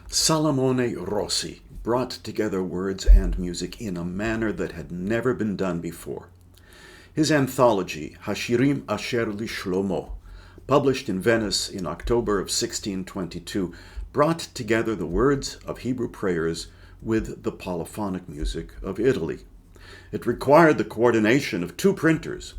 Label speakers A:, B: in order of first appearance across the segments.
A: Salamone Rossi brought together words and music in a manner that had never been done before. His anthology, Hashirim Asher Shlomo, published in Venice in October of 1622, brought together the words of Hebrew prayers with the polyphonic music of Italy. It required the coordination of two printers,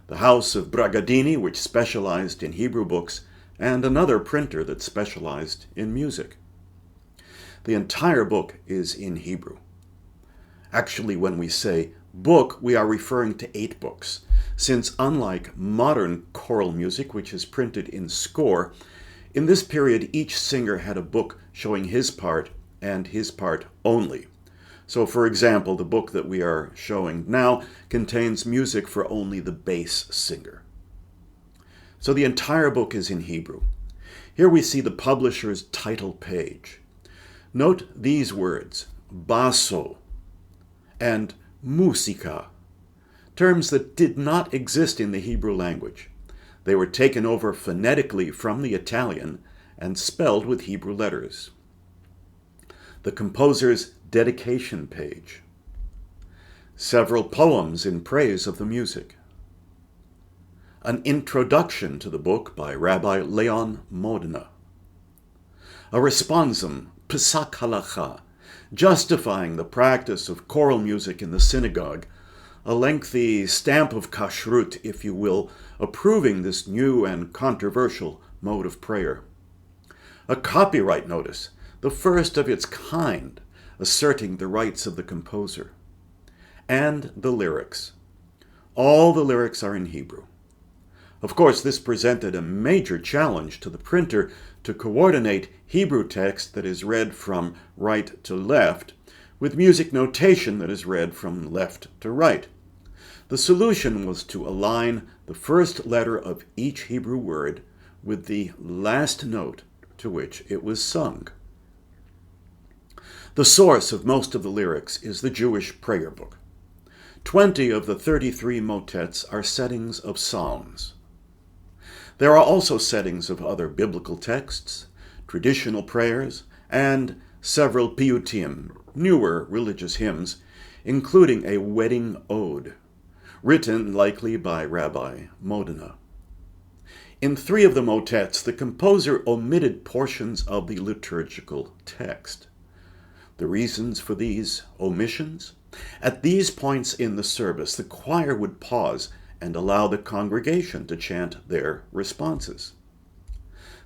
A: the house of Bragadini, which specialized in Hebrew books, and another printer that specialized in music. The entire book is in Hebrew. Actually, when we say book, we are referring to 8 books, since unlike modern choral music, which is printed in score, in this period each singer had a book showing his part and his part only. So, for example, the book that we are showing now contains music for only the bass singer. So the entire book is in Hebrew. Here we see the publisher's title page. Note these words, basso and musica, terms that did not exist in the Hebrew language. They were taken over phonetically from the Italian and spelled with Hebrew letters. The composer's dedication page. Several poems in praise of the music. An introduction to the book by Rabbi Leon Modena. A responsum, Pesach Halacha, justifying the practice of choral music in the synagogue, a lengthy stamp of kashrut, if you will, approving this new and controversial mode of prayer. A copyright notice, the first of its kind, asserting the rights of the composer. And the lyrics. All the lyrics are in Hebrew. Of course, this presented a major challenge to the printer to coordinate Hebrew text that is read from right to left with music notation that is read from left to right. The solution was to align the first letter of each Hebrew word with the last note to which it was sung. The source of most of the lyrics is the Jewish prayer book. 20 of the 33 motets are settings of psalms. There are also settings of other biblical texts, traditional prayers, and several piyutim, newer religious hymns, including a wedding ode, written likely by Rabbi Modena. In 3 of the motets, the composer omitted portions of the liturgical text. The reasons for these omissions? At these points in the service, the choir would pause and allow the congregation to chant their responses.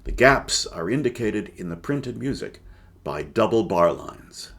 A: The gaps are indicated in the printed music by double bar lines.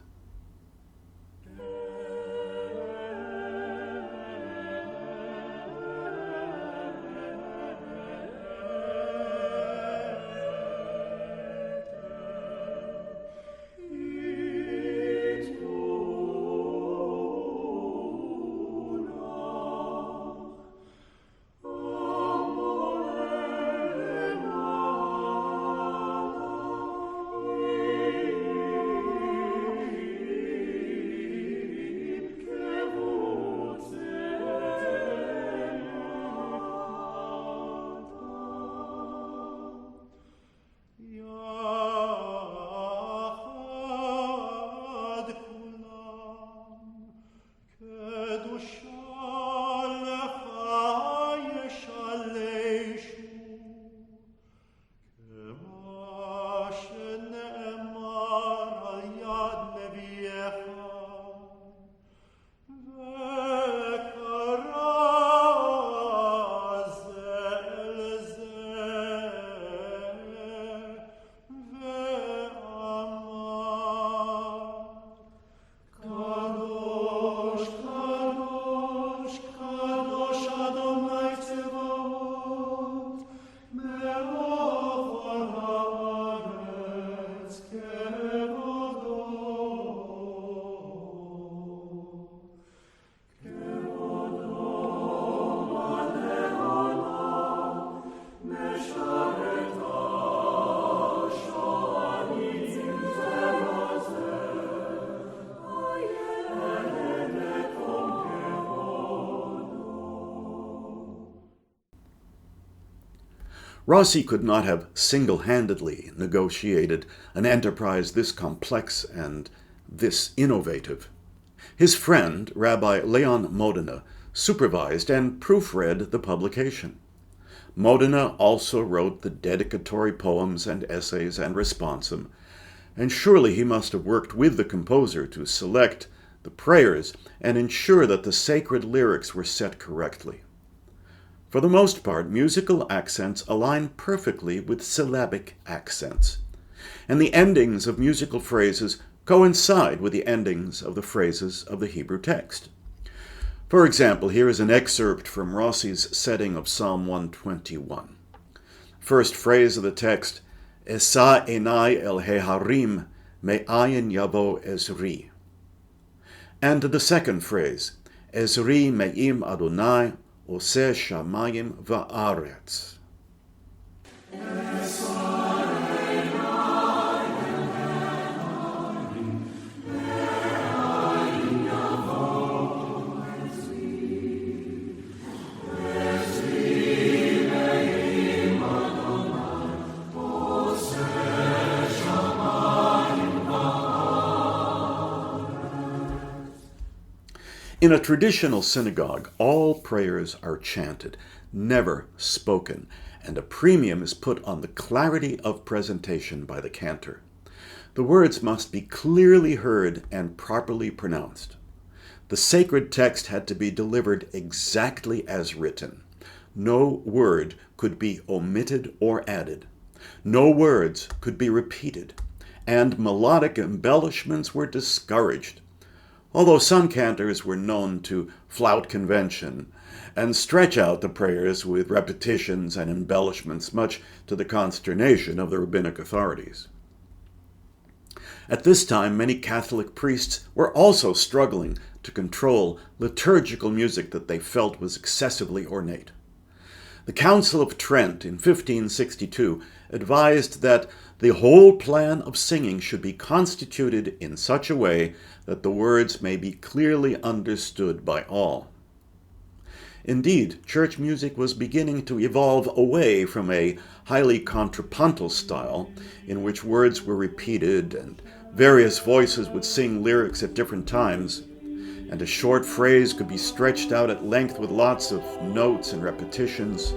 A: Rossi could not have single-handedly negotiated an enterprise this complex and this innovative. His friend, Rabbi Leon Modena, supervised and proofread the publication. Modena also wrote the dedicatory poems and essays and responsum, and surely he must have worked with the composer to select the prayers and ensure that the sacred lyrics were set correctly. For the most part, musical accents align perfectly with syllabic accents, and the endings of musical phrases coincide with the endings of the phrases of the Hebrew text. For example, here is an excerpt from Rossi's setting of Psalm 121. First phrase of the text, Esa enai el heharim me'ayin yavo ezri. And the second phrase, Ezri me'im Adonai oseh shamayim va'aretz. In a traditional synagogue, all prayers are chanted, never spoken, and a premium is put on the clarity of presentation by the cantor. The words must be clearly heard and properly pronounced. The sacred text had to be delivered exactly as written. No word could be omitted or added. No words could be repeated, and melodic embellishments were discouraged. Although some cantors were known to flout convention and stretch out the prayers with repetitions and embellishments, much to the consternation of the rabbinic authorities. At this time, many Catholic priests were also struggling to control liturgical music that they felt was excessively ornate. The Council of Trent in 1562 advised that the whole plan of singing should be constituted in such a way that the words may be clearly understood by all. Indeed, church music was beginning to evolve away from a highly contrapuntal style in which words were repeated and various voices would sing lyrics at different times, and a short phrase could be stretched out at length with lots of notes and repetitions.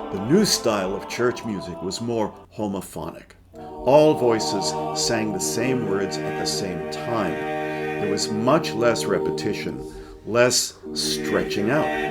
A: The new style of church music was more homophonic. All voices sang the same words at the same time. There was much less repetition, less stretching out.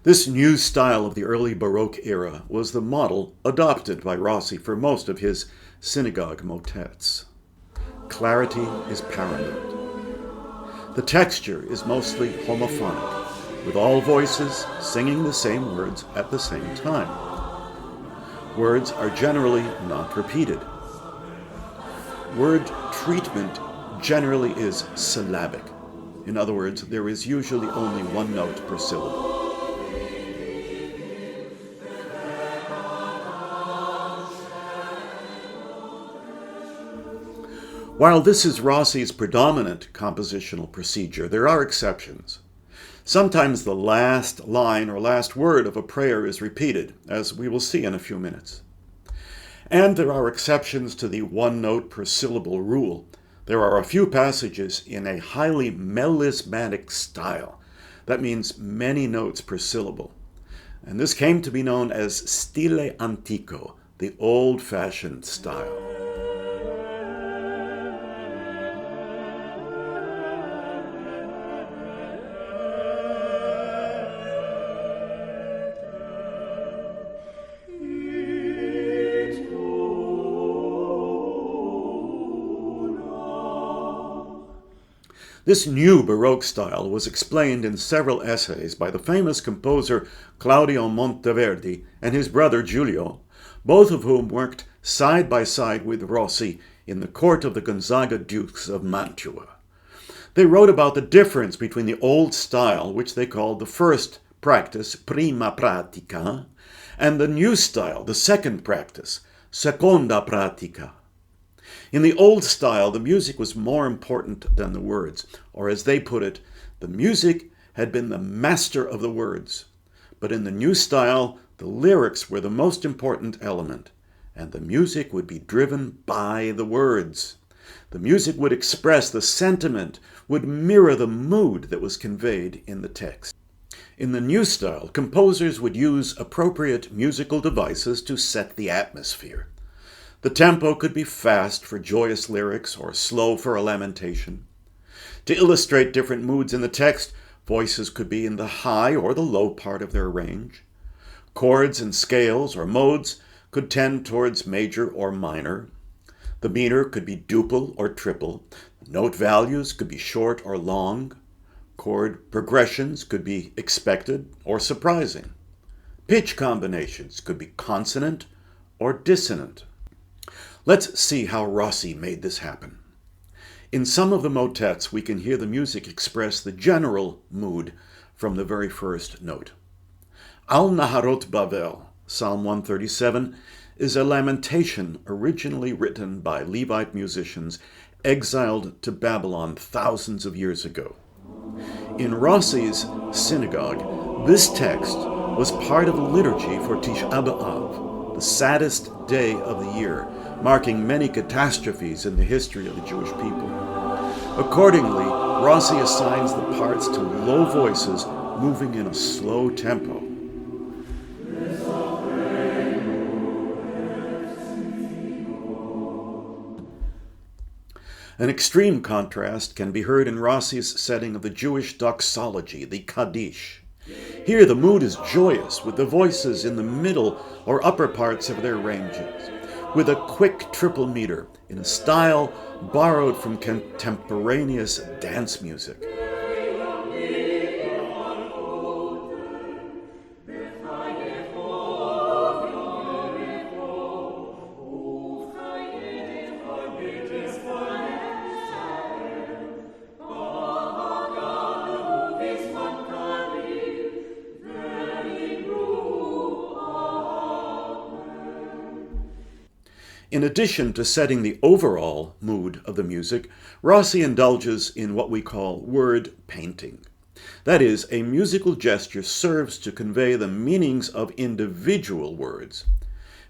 A: This new style of the early Baroque era was the model adopted by Rossi for most of his synagogue motets. Clarity is paramount. The texture is mostly homophonic, with all voices singing the same words at the same time. Words are generally not repeated. Word treatment generally is syllabic. In other words, there is usually only one note per syllable. While this is Rossi's predominant compositional procedure, there are exceptions. Sometimes the last line or last word of a prayer is repeated, as we will see in a few minutes. And there are exceptions to the one note per syllable rule. There are a few passages in a highly melismatic style. That means many notes per syllable. And this came to be known as stile antico, the old-fashioned style. This new Baroque style was explained in several essays by the famous composer Claudio Monteverdi and his brother Giulio, both of whom worked side by side with Rossi in the court of the Gonzaga Dukes of Mantua. They wrote about the difference between the old style, which they called the first practice, prima pratica, and the new style, the second practice, seconda pratica. In the old style, the music was more important than the words, or as they put it, the music had been the master of the words. But in the new style, the lyrics were the most important element, and the music would be driven by the words. The music would express the sentiment, would mirror the mood that was conveyed in the text. In the new style, composers would use appropriate musical devices to set the atmosphere. The tempo could be fast for joyous lyrics or slow for a lamentation. To illustrate different moods in the text, voices could be in the high or the low part of their range. Chords and scales or modes could tend towards major or minor. The meter could be duple or triple. Note values could be short or long. Chord progressions could be expected or surprising. Pitch combinations could be consonant or dissonant. Let's see how Rossi made this happen. In some of the motets, we can hear the music express the general mood from the very first note. Al Naharot Bavel, Psalm 137, is a lamentation originally written by Levite musicians exiled to Babylon thousands of years ago. In Rossi's synagogue, this text was part of a liturgy for Tisha B'Av, the saddest day of the year, marking many catastrophes in the history of the Jewish people. Accordingly, Rossi assigns the parts to low voices moving in a slow tempo. An extreme contrast can be heard in Rossi's setting of the Jewish doxology, the Kaddish. Here the mood is joyous, with the voices in the middle or upper parts of their ranges, with a quick triple meter in a style borrowed from contemporaneous dance music. In addition to setting the overall mood of the music, Rossi indulges in what we call word painting. That is, a musical gesture serves to convey the meanings of individual words,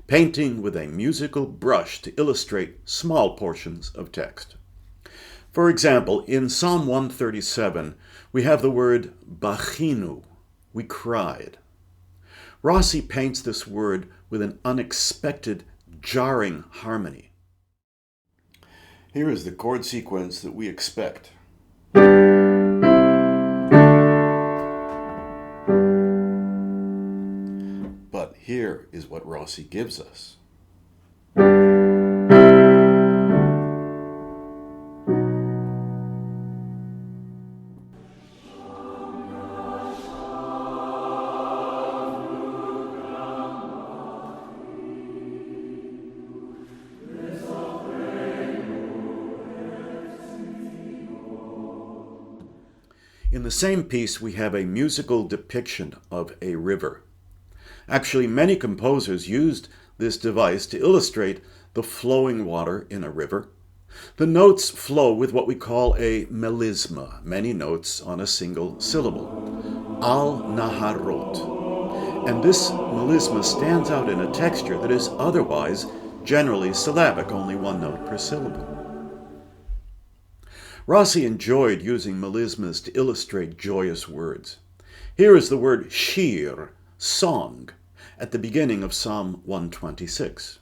A: painting with a musical brush to illustrate small portions of text. For example, in Psalm 137, we have the word bachinu, we cried. Rossi paints this word with an unexpected jarring harmony. Here is the chord sequence that we expect. But here is what Rossi gives us. In the same piece, we have a musical depiction of a river. Actually, many composers used this device to illustrate the flowing water in a river. The notes flow with what we call a melisma, many notes on a single syllable, al naharot. And this melisma stands out in a texture that is otherwise generally syllabic, only one note per syllable. Rossi enjoyed using melismas to illustrate joyous words. Here is the word shir, song, at the beginning of Psalm 126.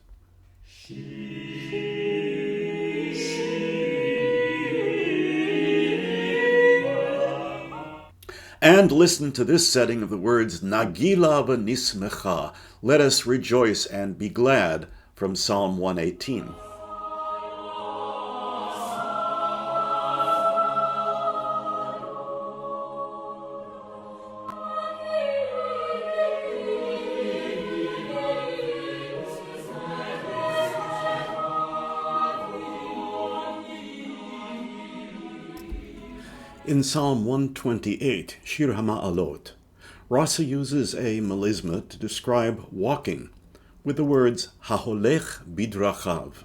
A: And listen to this setting of the words Nagila v'nismecha, let us rejoice and be glad, from Psalm 118. In Psalm 128, Shir HaMa'alot, Rossi uses a melisma to describe walking with the words Haholech bidrachav.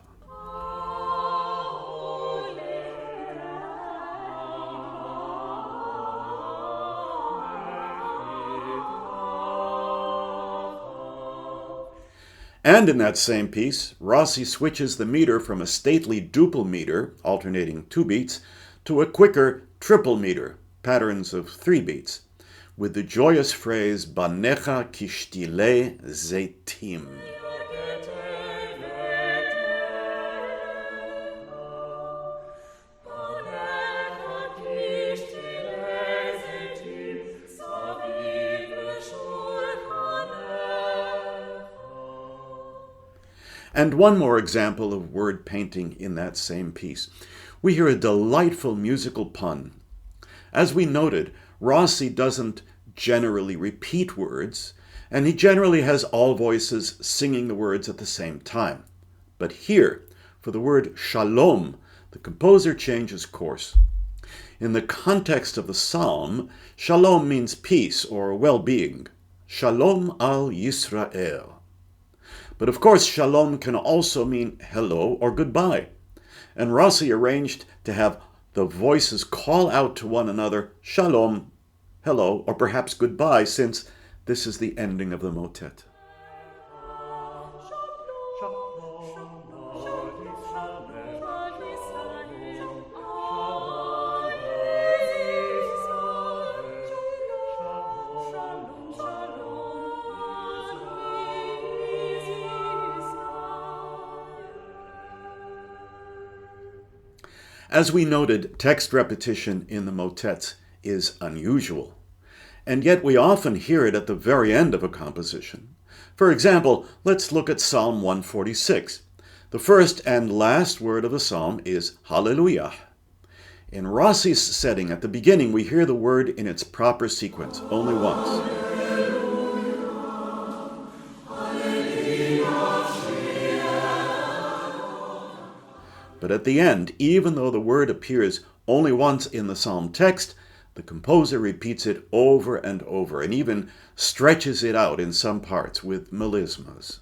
A: And in that same piece, Rossi switches the meter from a stately duple meter, alternating 2 beats, to a quicker triple meter, patterns of 3 beats, with the joyous phrase Banecha kishtile zeitim. And one more example of word painting in that same piece. We hear a delightful musical pun. As we noted, Rossi doesn't generally repeat words, and he generally has all voices singing the words at the same time. But here, for the word shalom, the composer changes course. In the context of the psalm, shalom means peace or well-being. Shalom al Yisrael. But of course, shalom can also mean hello or goodbye. And Rossi arranged to have the voices call out to one another, shalom, hello, or perhaps goodbye, since this is the ending of the motet. As we noted, text repetition in the motets is unusual, and yet we often hear it at the very end of a composition. For example, let's look at Psalm 146. The first and last word of the psalm is Hallelujah. In Rossi's setting, at the beginning, we hear the word in its proper sequence, only once. But at the end, even though the word appears only once in the psalm text, the composer repeats it over and over, and even stretches it out in some parts with melismas.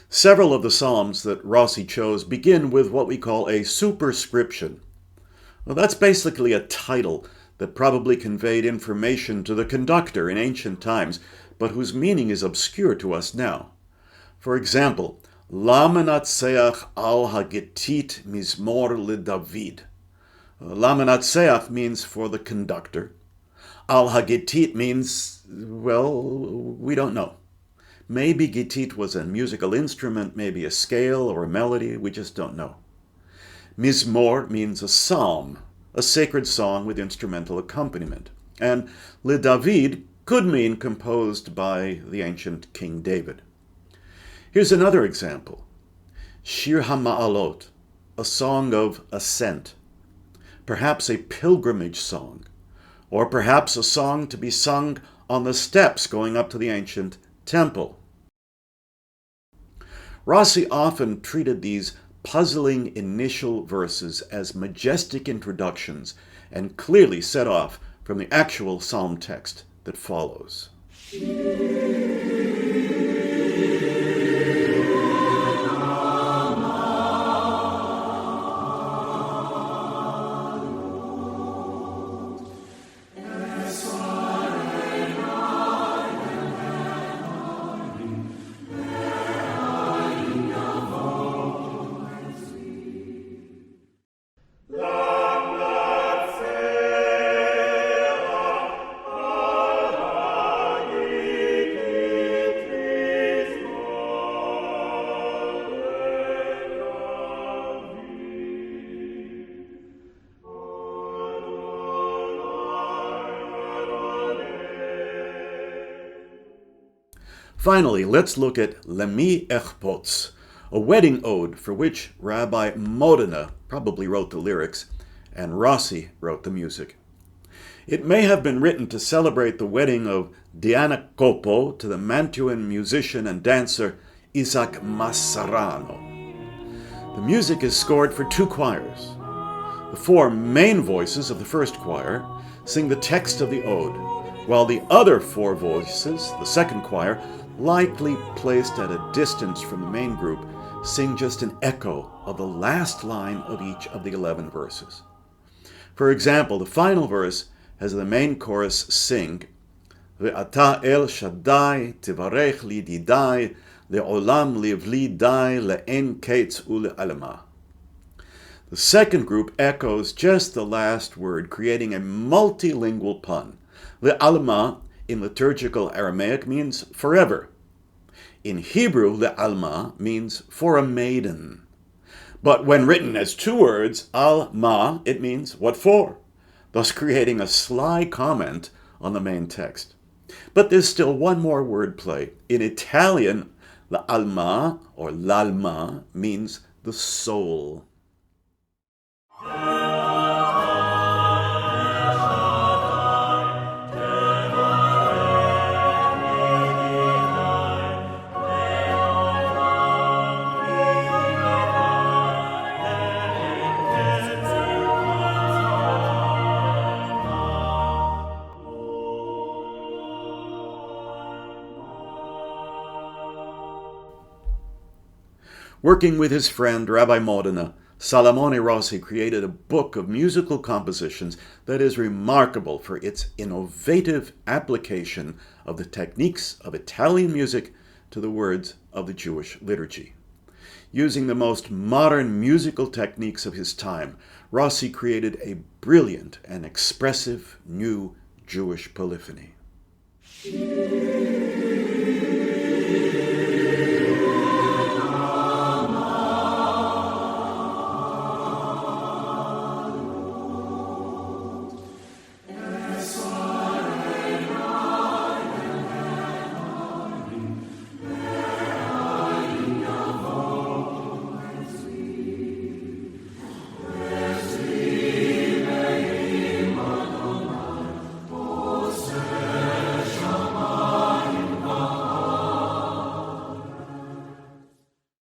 A: Several of the psalms that Rossi chose begin with what we call a superscription. Well, that's basically a title that probably conveyed information to the conductor in ancient times, but whose meaning is obscure to us now. For example, La menatseach al hagetit mizmor leDavid. La menatseach means for the conductor. Al hagetit means, well, we don't know. Maybe gitit was a musical instrument, maybe a scale or a melody, we just don't know. Mizmor means a psalm, a sacred song with instrumental accompaniment. And leDavid could mean composed by the ancient King David. Here's another example. Shir HaMa'alot, a song of ascent. Perhaps a pilgrimage song, or perhaps a song to be sung on the steps going up to the ancient temple. Rossi often treated these puzzling initial verses as majestic introductions and clearly set off from the actual psalm text that follows. Finally, let's look at Lemi Echpots, a wedding ode for which Rabbi Modena probably wrote the lyrics and Rossi wrote the music. It may have been written to celebrate the wedding of Diana Copo to the Mantuan musician and dancer Isaac Massarano. The music is scored for 2 choirs. The 4 main voices of the first choir sing the text of the ode, while the other 4 voices, the second choir, likely placed at a distance from the main group, sing just an echo of the last line of each of the 11 verses. For example, the final verse has the main chorus sing, Ve'ata el shaddai tivarech li didai le'olam livli dai le'en ketz u'le'alama. The second group echoes just the last word, creating a multilingual pun. Le'alma in liturgical Aramaic means forever. In Hebrew, le'alma means for a maiden. But when written as 2 words, al-ma, it means what for, thus creating a sly comment on the main text. But there's still one more wordplay. In Italian, l'alma or l'alma means the soul. Working with his friend Rabbi Modena, Salamone Rossi created a book of musical compositions that is remarkable for its innovative application of the techniques of Italian music to the words of the Jewish liturgy. Using the most modern musical techniques of his time, Rossi created a brilliant and expressive new Jewish polyphony.